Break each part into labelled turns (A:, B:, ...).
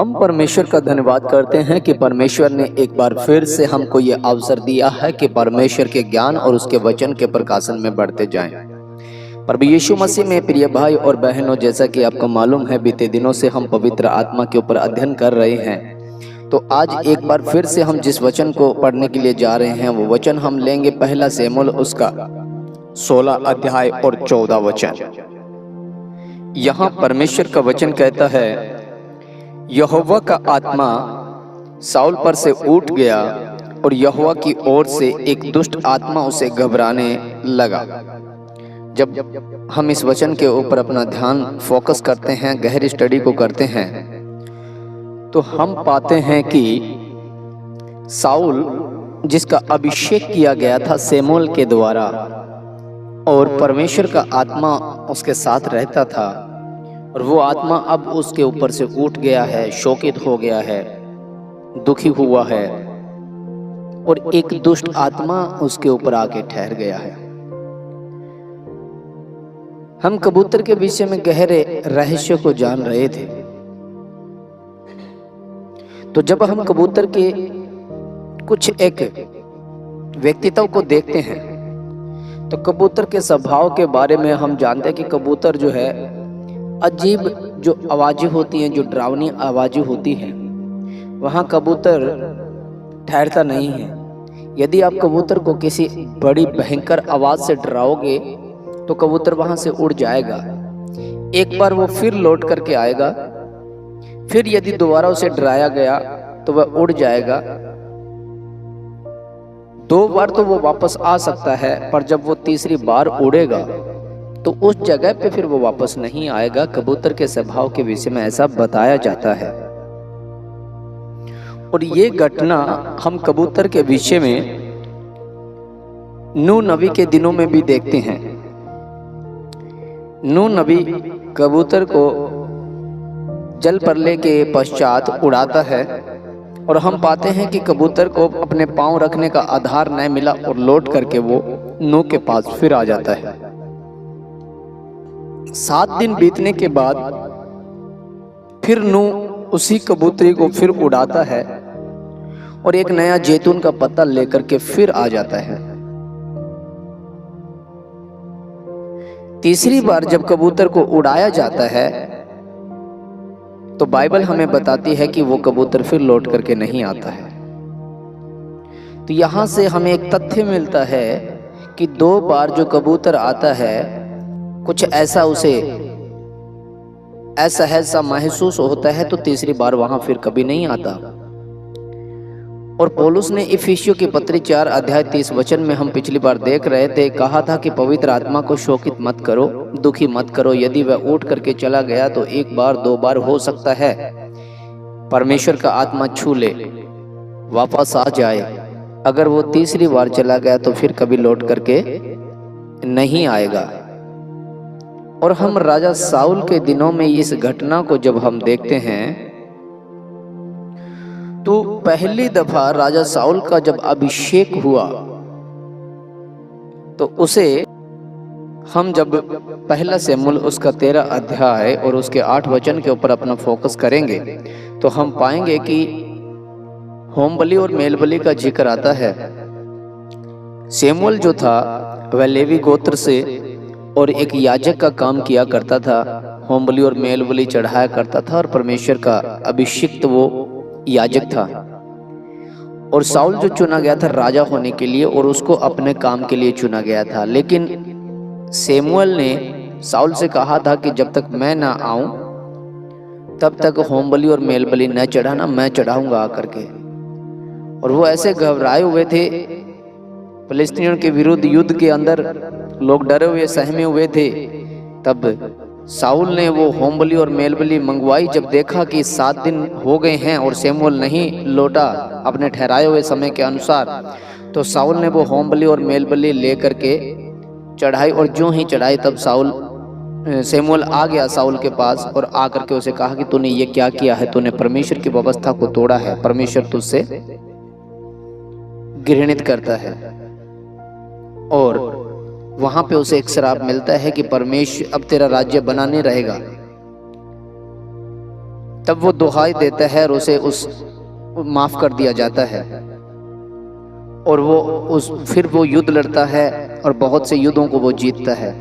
A: हम परमेश्वर का धन्यवाद करते हैं कि परमेश्वर ने एक बार फिर से हमको ये अवसर दिया है कि परमेश्वर के ज्ञान और उसके वचन के प्रकाशन में बढ़ते जाएं। प्रभु यीशु मसीह में प्रिय भाई और बहनों, जैसा कि आपको मालूम है, बीते दिनों से हम पवित्र आत्मा के ऊपर अध्ययन कर रहे हैं। तो आज एक बार फिर से हम जिस वचन को पढ़ने के लिए जा रहे हैं वो वचन हम लेंगे पहला शमूएल उसका 16 अध्याय और 14 वचन। यहाँ परमेश्वर का वचन कहता है, यहोवा का आत्मा शाऊल पर से उठ गया और यहोवा की ओर से एक दुष्ट आत्मा उसे घबराने लगा। जब हम इस वचन के ऊपर अपना ध्यान फोकस करते हैं, गहरी स्टडी को करते हैं, तो हम पाते हैं कि शाऊल जिसका अभिषेक किया गया था शमूएल के द्वारा और परमेश्वर का आत्मा उसके साथ रहता था, और वो आत्मा अब उसके ऊपर से उठ गया है, शोकित हो गया है, दुखी हुआ है, और एक दुष्ट आत्मा उसके ऊपर आके ठहर गया है। हम कबूतर के विषय में गहरे रहस्य को जान रहे थे। तो जब हम कबूतर के कुछ एक व्यक्तित्व को देखते हैं तो कबूतर के स्वभाव के बारे में हम जानते हैं कि कबूतर जो है अजीब जो आवाजें होती हैं, जो डरावनी आवाजें होती हैं, वहाँ कबूतर ठहरता नहीं है। यदि आप कबूतर को किसी बड़ी भयंकर आवाज से डराओगे तो कबूतर वहां से उड़ जाएगा। एक बार वो फिर लौट करके आएगा, फिर यदि दोबारा उसे डराया गया तो वह उड़ जाएगा। 2 बार तो वो वापस आ सकता है, पर जब वो तीसरी बार उड़ेगा तो उस जगह पे फिर वो वापस नहीं आएगा। कबूतर के स्वभाव के विषय में ऐसा बताया जाता है। और ये घटना हम कबूतर के विषय में नूह नबी के दिनों में भी देखते हैं। नूह नबी कबूतर को जल प्रलय के पश्चात उड़ाता है, और हम पाते हैं कि कबूतर को अपने पांव रखने का आधार न मिला और लौट करके वो नूह के पास फिर आ जाता है। 7 दिन बीतने के बाद फिर नूह उसी कबूतरी को फिर उड़ाता है और एक नया जैतून का पत्ता लेकर के फिर आ जाता है। तीसरी बार जब कबूतर को उड़ाया जाता है तो बाइबल हमें बताती है कि वो कबूतर फिर लौट करके नहीं आता है। तो यहां से हमें एक तथ्य मिलता है कि 2 बार जो कबूतर आता है कुछ ऐसा उसे असहज सा महसूस होता है, तो तीसरी बार वहां फिर कभी नहीं आता। और पौलुस ने इफिसियों की पत्री 4 अध्याय 30 वचन में हम पिछली बार देख रहे थे, कहा था कि पवित्र आत्मा को शोकित मत करो, दुखी मत करो। यदि वह उठ करके चला गया तो 1 बार 2 बार हो सकता है परमेश्वर का आत्मा छू ले, वापस आ जाए। अगर वो तीसरी बार चला गया तो फिर कभी लौट करके नहीं आएगा। और हम राजा शाऊल के दिनों में इस घटना को जब हम देखते हैं तो पहली दफा राजा शाऊल का जब अभिषेक हुआ तो उसे हम जब पहला शमूएल उसका 13 अध्याय और उसके 8 वचन के ऊपर अपना फोकस करेंगे तो हम पाएंगे कि होम बलि और मेल बलि का जिक्र आता है। शमूएल जो था वह लेवी गोत्र से और एक याजक का काम किया करता था, होम बलि और मेल बलि चढ़ाया करता था, और परमेश्वर का अभिषिक्त वो याजक था। और शाऊल जो चुना गया था राजा होने के लिए और उसको अपने काम के लिए चुना गया था। लेकिन शमूएल ने शाऊल से कहा था कि जब तक मैं ना आऊं तब तक होम बलि और मेल बलि न चढ़ाना, मैं चढ़ाऊंगा आकर के। और वो ऐसे घबराए हुए थे, फिलिस्तीनियों के विरुद्ध युद्ध के अंदर लोग डरे हुए सहमे हुए थे। तब शाऊल ने वो होम बलि और मेल बलि मंगवाई। जब देखा कि 7 दिन हो गए हैं और शमूएल नहीं लौटा अपने ठहराए हुए समय के अनुसार, तो शाऊल ने वो होम बलि और मेल बलि ले करके चढ़ाई। और जो ही चढ़ाई तब शमूएल आ गया शाऊल के पास और आकर के उसे कहा कि तूने ये क्या किया है, तूने परमेश्वर की व्यवस्था को तोड़ा है, परमेश्वर तुझसे घृणित करता है। और वहां पे उसे एक श्राप मिलता है कि परमेश्वर अब तेरा राज्य बना नहीं रहेगा। तब वो दुहाई देता है और उसे माफ कर दिया जाता है, और फिर वो युद्ध लड़ता है और बहुत से युद्धों को वो जीतता है।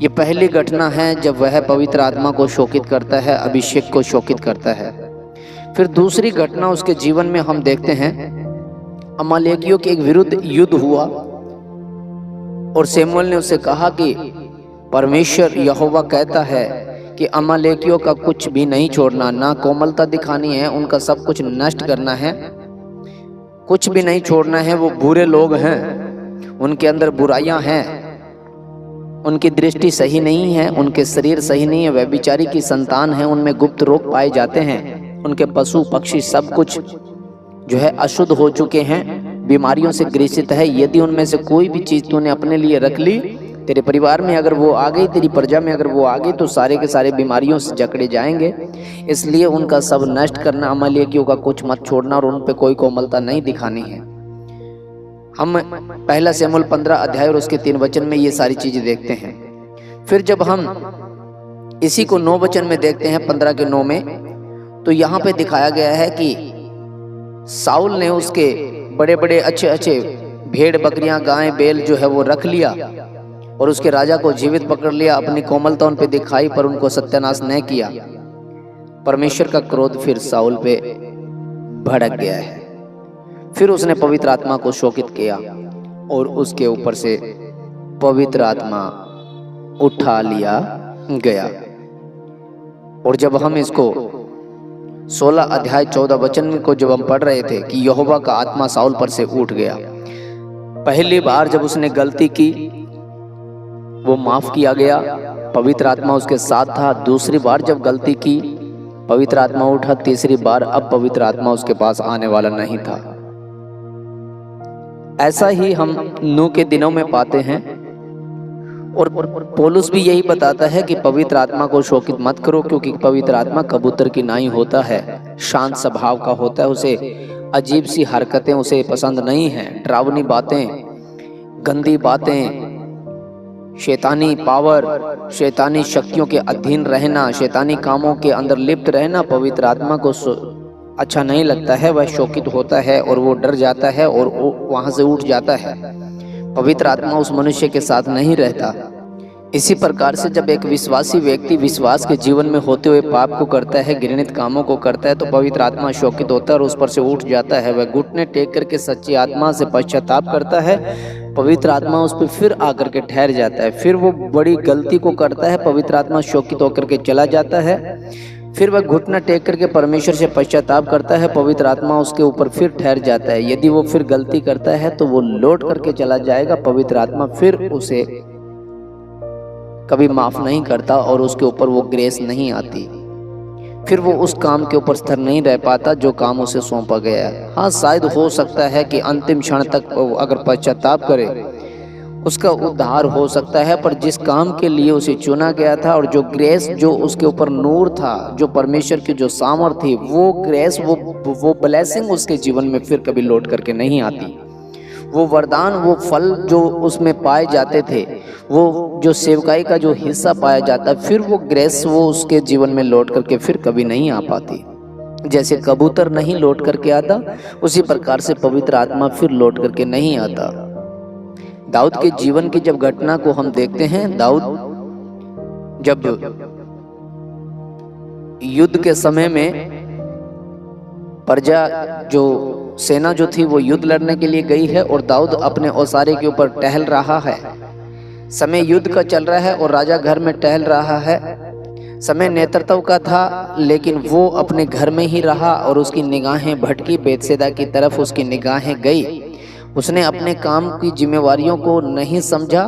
A: ये पहली घटना है जब वह पवित्र आत्मा को शोकित करता है, अभिषेक को शोकित करता है। फिर दूसरी घटना उसके जीवन में हम देखते हैं, अमालेकियों के एक विरुद्ध युद्ध हुआ और शमूएल ने उससे कहा कि परमेश्वर यहोवा कहता है कि अमालेकियों का कुछ भी नहीं छोड़ना, ना कोमलता दिखानी है, उनका सब कुछ नष्ट करना है, कुछ भी नहीं छोड़ना है। वो बुरे लोग हैं, उनके अंदर बुराइयां हैं, उनकी दृष्टि सही नहीं है, उनके शरीर सही नहीं है, व्यभिचारी की संतान है, उनमें गुप्त रोग पाए जाते हैं, उनके पशु पक्षी सब कुछ जो है अशुद्ध हो चुके हैं, बीमारियों से ग्रसित है। यदि उनमें से कोई भी चीज तूने अपने लिए रख ली, तेरे परिवार में अगर वो आ गई, तेरी प्रजा में अगर वो आ गई, तो सारे के सारे बीमारियों से जकड़े जाएंगे। इसलिए उनका सब नष्ट करना, अमालेकियों का कुछ मत छोड़ना और उन पे कोई कोमलता नहीं दिखानी है। हम पहला शमूएल 15 अध्याय और उसके 3 वचन में ये सारी चीजें देखते हैं। फिर जब हम इसी को 9 वचन में देखते हैं, 15 के 9 में, तो यहाँ पे दिखाया गया है कि साउल ने उसके बड़े बड़े अच्छे अच्छे भेड़ बकरियां गाय बैल जो है वो रख लिया और उसके राजा को जीवित पकड़ लिया, अपनी कोमलता उन पे दिखाई पर उनको सत्यानाश न किया। परमेश्वर का क्रोध फिर साउल पे भड़क गया है। फिर उसने पवित्र आत्मा को शोकित किया और उसके ऊपर से पवित्र आत्मा उठा लिया गया। और जब हम इसको 16 अध्याय 14 वचन को जब हम पढ़ रहे थे कि यहोवा का आत्मा साउल पर से उठ गया, पहली बार जब उसने गलती की वो माफ किया गया, पवित्र आत्मा उसके साथ था। दूसरी बार जब गलती की, पवित्र आत्मा उठा। तीसरी बार अब पवित्र आत्मा उसके पास आने वाला नहीं था। ऐसा ही हम नूह के दिनों में पाते हैं और पौलुस भी यही बताता है कि पवित्र आत्मा को शोकित मत करो, क्योंकि पवित्र आत्मा कबूतर की नाई होता है, शांत स्वभाव का होता है, उसे अजीब सी हरकतें उसे पसंद नहीं है, डरावनी बातें, गंदी बातें, शैतानी पावर, शैतानी शक्तियों के अधीन रहना, शैतानी कामों के अंदर लिप्त रहना पवित्र आत्मा को अच्छा नहीं लगता है। वह शोकित होता है और वो डर जाता है और वहां से उठ जाता है। पवित्र आत्मा उस मनुष्य के साथ नहीं रहता। इसी प्रकार से जब एक विश्वासी व्यक्ति विश्वास के जीवन में होते हुए पाप को करता है, घृणित कामों को करता है, तो पवित्र आत्मा शोकित होता है और उस पर से उठ जाता है। वह घुटने टेक करके सच्ची आत्मा से पश्चाताप करता है, पवित्र आत्मा उस पर फिर आकर के ठहर जाता है। फिर वो बड़ी गलती को करता है, पवित्र आत्मा शोकित होकर के चला जाता है। फिर वह घुटना टेक करके परमेश्वर से पश्चाताप करता है, पवित्र आत्मा उसके ऊपर फिर ठहर जाता है। यदि वो फिर गलती करता है तो वो लौट करके चला जाएगा, पवित्र आत्मा फिर उसे कभी माफ नहीं करता और उसके ऊपर वो ग्रेस नहीं आती। फिर वो उस काम के ऊपर स्थिर नहीं रह पाता जो काम उसे सौंपा गया है। हाँ, शायद हो सकता है कि अंतिम क्षण तक अगर पश्चाताप करे उसका उद्धार हो सकता है, पर जिस काम के लिए उसे चुना गया था और जो ग्रेस जो उसके ऊपर नूर था, जो परमेश्वर की जो सामर्थ थी, वो ग्रेस वो ब्लेसिंग उसके जीवन में फिर कभी लौट करके नहीं आती। वो वरदान, वो फल जो उसमें पाए जाते थे, वो जो सेवकाई का जो हिस्सा पाया जाता, फिर वो ग्रेस वो उसके जीवन में लौट करके फिर कभी नहीं आ पाती। जैसे कबूतर नहीं लौट करके आता, उसी प्रकार से पवित्र आत्मा फिर लौट करके नहीं आता। दाऊद के जीवन की जब घटना को हम देखते हैं, दाऊद जब युद्ध के समय में प्रजा जो सेना जो थी वो युद्ध लड़ने के लिए गई है और दाऊद अपने ओसारे के ऊपर टहल रहा है। समय युद्ध का चल रहा है और राजा घर में टहल रहा है। समय नेतृत्व का था, लेकिन वो अपने घर में ही रहा और उसकी निगाहें भटकी, बेतसेदा की तरफ उसकी निगाहें गई। उसने अपने काम की जिम्मेवारियों को नहीं समझा।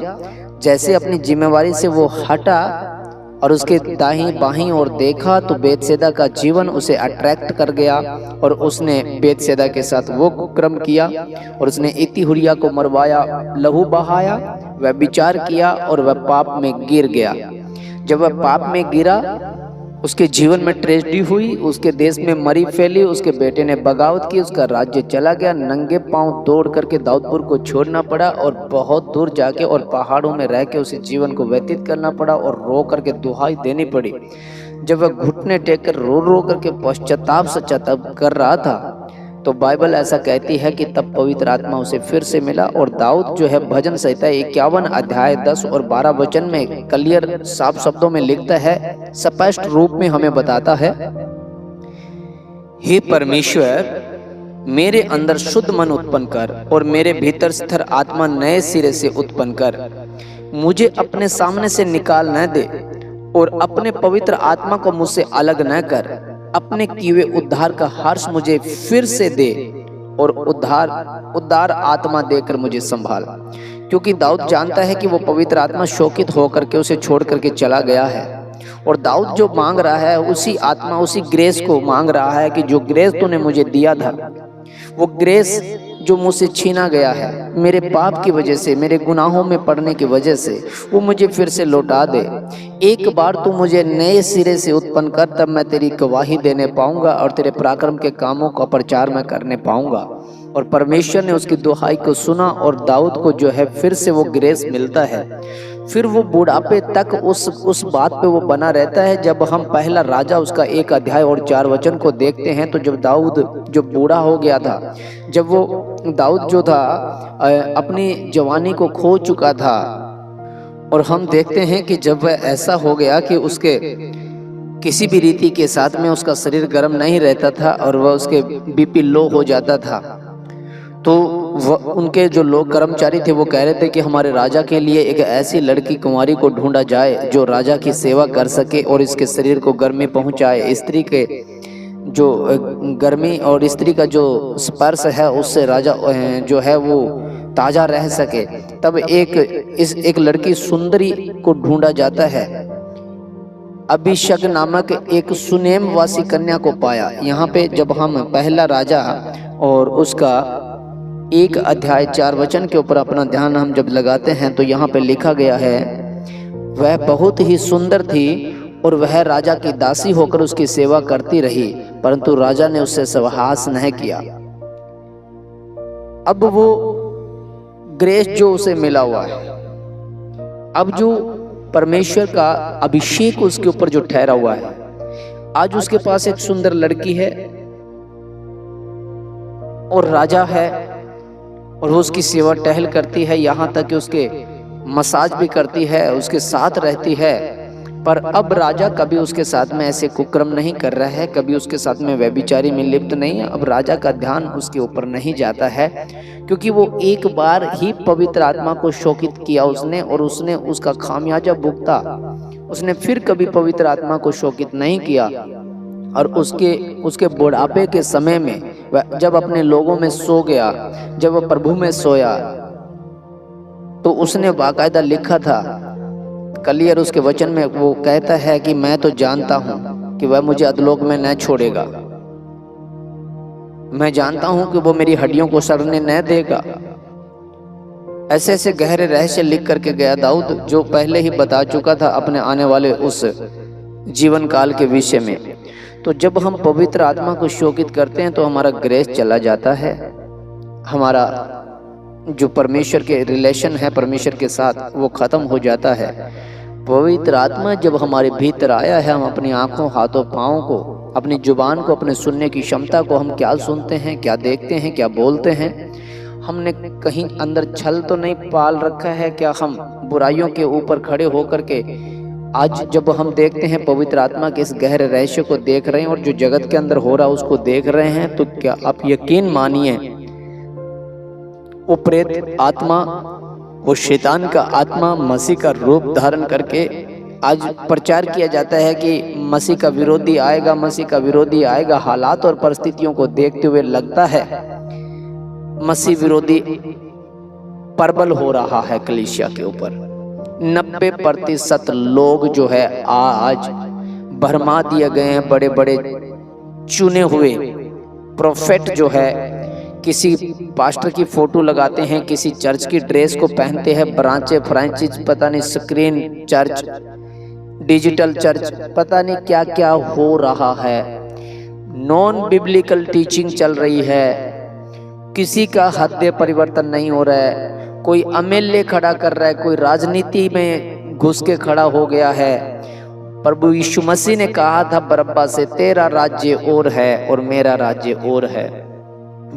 A: जैसे अपनी जिम्मेवारी से वो हटा और उसके दाहिनी बाहीं और देखा तो बेतसेदा का जीवन उसे अट्रैक्ट कर गया और उसने बेतसेदा के साथ वो कुकर्म किया और उसने इतिहुरिया को मरवाया, लहू बहाया, वह विचार किया और वह पाप में गिर गया। जब वह पाप में गिरा, उसके जीवन में ट्रेजेडी हुई, उसके देश में मरी फैली, उसके बेटे ने बगावत की, उसका राज्य चला गया। नंगे पांव दौड़ करके दाऊदपुर को छोड़ना पड़ा और बहुत दूर जाके और पहाड़ों में रह के उसे जीवन को व्यतीत करना पड़ा और रो करके दुहाई देनी पड़ी। जब वह घुटने टेक कर रो रो करके पश्चाताप कर रहा था, तो बाइबल ऐसा कहती है कि तब पवित्र आत्मा उसे फिर से मिला और दाऊद जो है भजन संहिता 51 अध्याय 10 और 12 वचन में क्लियर साफ शब्दों में लिखता है, स्पष्ट रूप में हमें बताता है, हे परमेश्वर, मेरे अंदर शुद्ध मन उत्पन्न कर और मेरे भीतर स्थिर आत्मा नए सिरे से उत्पन्न कर। मुझे अपने सामने से निकाल न दे और अपने पवित्र आत्मा को मुझसे अलग न कर। अपने किए हुए उद्धार का हर्ष मुझे फिर से दे और उद्धार आत्मा देकर मुझे संभाल। क्योंकि दाऊद जानता है कि वो पवित्र आत्मा शोकित होकर के उसे छोड़ करके चला गया है, और दाऊद जो मांग रहा है उसी आत्मा, उसी ग्रेस को मांग रहा है कि जो ग्रेस तूने मुझे दिया था, वो ग्रेस जो मुझसे छीना गया है मेरे पाप की वजह से, मेरे गुनाहों में पड़ने की वजह से, वो मुझे फिर से लौटा दे। एक बार तू मुझे नए सिरे से उत्पन्न कर, तब मैं तेरी गवाही देने पाऊंगा और तेरे पराक्रम के कामों का प्रचार मैं करने पाऊंगा। और परमेश्वर ने उसकी दुहाई को सुना और दाऊद को जो है फिर से वो ग्रेस मिलता है। फिर वो बुढ़ापे तक उस बात पे वो बना रहता है। जब हम पहला राजा उसका 1 अध्याय और 4 वचन को देखते हैं, तो जब दाऊद जो बूढ़ा हो गया था, जब वो दाऊद जो था अपनी जवानी को खो चुका था, और हम देखते हैं कि जब वह ऐसा हो गया कि उसके किसी भी रीति के साथ में उसका शरीर गर्म नहीं रहता था और वह उसके बीपी लो हो जाता था, तो उनके जो लोग कर्मचारी थे वो कह रहे थे कि हमारे राजा के लिए एक ऐसी लड़की कुंवारी को ढूंढा जाए जो राजा की सेवा कर सके और इसके शरीर को गर्मी पहुंचाए। स्त्री के जो गर्मी और स्त्री का जो स्पर्श है उससे राजा जो है वो ताजा रह सके। तब एक लड़की सुंदरी को ढूंढा जाता है। अभिषेक नामक एक सुनेम वासी कन्या को पाया। यहाँ पे जब हम पहला राजा और उसका 1 अध्याय 4 वचन के ऊपर अपना ध्यान हम जब लगाते हैं, तो यहाँ पे लिखा गया है, वह बहुत ही सुंदर थी और वह राजा की दासी होकर उसकी सेवा करती रही, परंतु राजा ने उससे सहवास नहीं किया। अब वो ग्रेस जो उसे मिला हुआ है, अब जो परमेश्वर का अभिषेक उसके ऊपर जो ठहरा हुआ है, आज उसके पास एक सुंदर लड़की है और राजा है और वो उसकी सेवा टहल करती है, यहाँ तक कि उसके मसाज भी करती है, उसके साथ रहती है। पर अब राजा कभी उसके साथ में ऐसे कुकर्म नहीं कर रहा है, कभी उसके साथ में व्यभिचारी में लिप्त नहीं है। अब राजा का ध्यान उसके ऊपर नहीं जाता है, क्योंकि वो एक बार ही पवित्र आत्मा को शोकित किया उसने, और उसने उसका खामियाजा भुगता। उसने फिर कभी पवित्र आत्मा को शोकित नहीं किया। और उसके बुढ़ापे के समय में वह जब अपने लोगों में सो गया, जब वह प्रभु में सोया, तो उसने बाकायदा लिखा था क्लियर उसके वचन में वो कहता है कि मैं तो जानता हूं कि वह मुझे अधलोक में न छोड़ेगा, मैं जानता हूं कि वो मेरी हड्डियों को सड़ने न देगा। ऐसे ऐसे गहरे रहस्य लिख करके गया दाऊद, जो पहले ही बता चुका था अपने आने वाले उस जीवन काल के विषय में। तो जब हम पवित्र आत्मा को शोकित करते हैं तो हमारा ग्रेस चला जाता है, हमारा जो परमेश्वर के रिलेशन है परमेश्वर के साथ वो खत्म हो जाता है। पवित्र आत्मा जब हमारे भीतर आया है, हम अपनी आंखों, हाथों, पाँव को, अपनी जुबान को, अपने सुनने की क्षमता को, हम क्या सुनते हैं, क्या देखते हैं, क्या बोलते हैं, हमने कहीं अंदर छल तो नहीं पाल रखा है क्या? हम बुराइयों के ऊपर खड़े होकर के आज जब हम देखते हैं पवित्र आत्मा के इस गहरे रहस्य को देख रहे हैं और जो जगत के अंदर हो रहा है उसको देख रहे हैं, तो क्या आप यकीन मानिए वो प्रेत आत्मा, वो शैतान का आत्मा मसीह का रूप धारण करके आज प्रचार किया जाता है कि मसीह का विरोधी आएगा, मसीह का विरोधी आएगा। हालात और परिस्थितियों को देखते हुए लगता है मसीह विरोधी प्रबल हो रहा है कलीसिया के ऊपर। 90% लोग जो है आज भरमा दिए गए हैं। बड़े बड़े चुने हुए प्रोफेट जो है किसी पास्टर की फोटो लगाते हैं, किसी चर्च की ड्रेस को पहनते हैं, ब्रांचे फ्रांचाइज पता नहीं, स्क्रीन चर्च, डिजिटल चर्च, पता नहीं क्या क्या हो रहा है। नॉन बिब्लिकल टीचिंग चल रही है, किसी का हृदय परिवर्तन नहीं हो रहा है। कोई एमएलए खड़ा कर रहा है, कोई राजनीति में घुस के खड़ा हो गया है, प्रभु यीशु मसीह ने कहा था बरअब्बा से, तेरा राज्य और है और मेरा राज्य और है।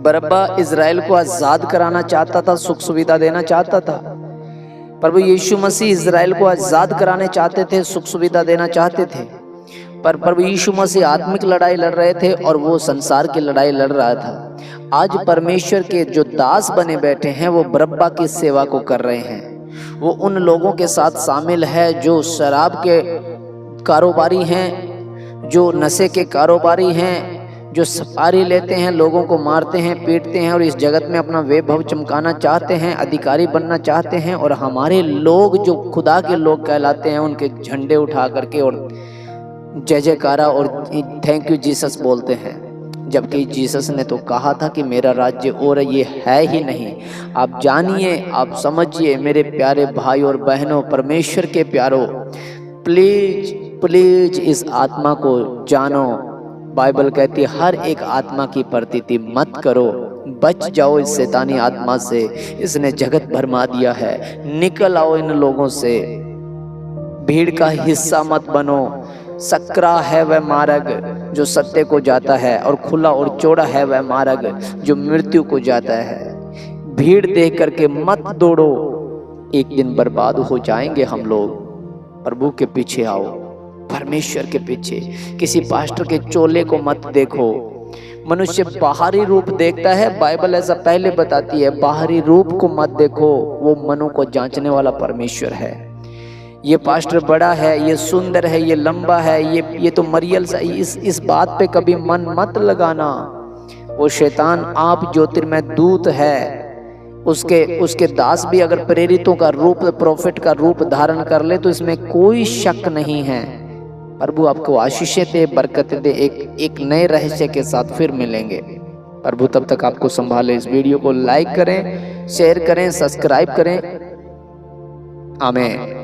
A: बरअब्बा इज़राइल को आजाद कराना चाहता था, सुख सुविधा देना चाहता था। प्रभु यीशु मसीह इज़राइल को आजाद कराने चाहते थे, सुख सुविधा देना चाहते थे। पर प्रभु यीशु मसीह आत्मिक लड़ाई लड़ रहे थे और वो संसार की लड़ाई लड़ रहा था। आज परमेश्वर के जो दास बने बैठे हैं वो बरअब्बा की सेवा को कर रहे हैं। वो उन लोगों के साथ शामिल है जो शराब के कारोबारी हैं, जो नशे के कारोबारी हैं, जो सफारी लेते हैं, लोगों को मारते हैं, पीटते हैं और इस जगत में अपना वैभव चमकाना चाहते हैं, अधिकारी बनना चाहते हैं। और हमारे लोग जो खुदा के लोग कहलाते हैं उनके झंडे उठा करके और जय जयकारा और थैंक यू जीसस बोलते हैं। जबकि जीसस ने तो कहा था कि मेरा राज्य और ये है ही नहीं। आप जानिए, आप समझिए मेरे प्यारे भाई और बहनों, परमेश्वर के प्यारों, प्लीज प्लीज इस आत्मा को जानो। बाइबल कहती है हर एक आत्मा की प्रतीति मत करो, बच जाओ इस शैतानी आत्मा से, इसने जगत भरमा दिया है। निकल आओ इन लोगों से, भीड़ का हिस्सा मत बनो। सकरा है वह मार्ग जो सत्य को जाता है, और खुला और चौड़ा है वह मार्ग जो मृत्यु को जाता है। भीड़ देख करके मत दौड़ो, एक दिन बर्बाद हो जाएंगे हम लोग। प्रभु के पीछे आओ, परमेश्वर के पीछे। किसी पास्टर के चोले को मत देखो। मनुष्य बाहरी रूप देखता है, बाइबल ऐसा पहले बताती है, बाहरी रूप को मत देखो, वो मनों को जांचने वाला परमेश्वर है। ये पास्टर बड़ा है, ये सुंदर है, ये लंबा है, ये तो मरियल सा, इस बात पे कभी मन मत लगाना। वो शैतान आप ज्योतिर्मय दूत है, उसके दास भी अगर प्रेरितों का रूप, प्रोफेट का रूप धारण कर ले तो इसमें कोई शक नहीं है। प्रभु आपको आशीषें दे, बरकतें दे। एक नए रहस्य के साथ फिर मिलेंगे। प्रभु तब तक आपको संभाले। इस वीडियो को लाइक करें, शेयर करें, सब्सक्राइब करें। आमीन।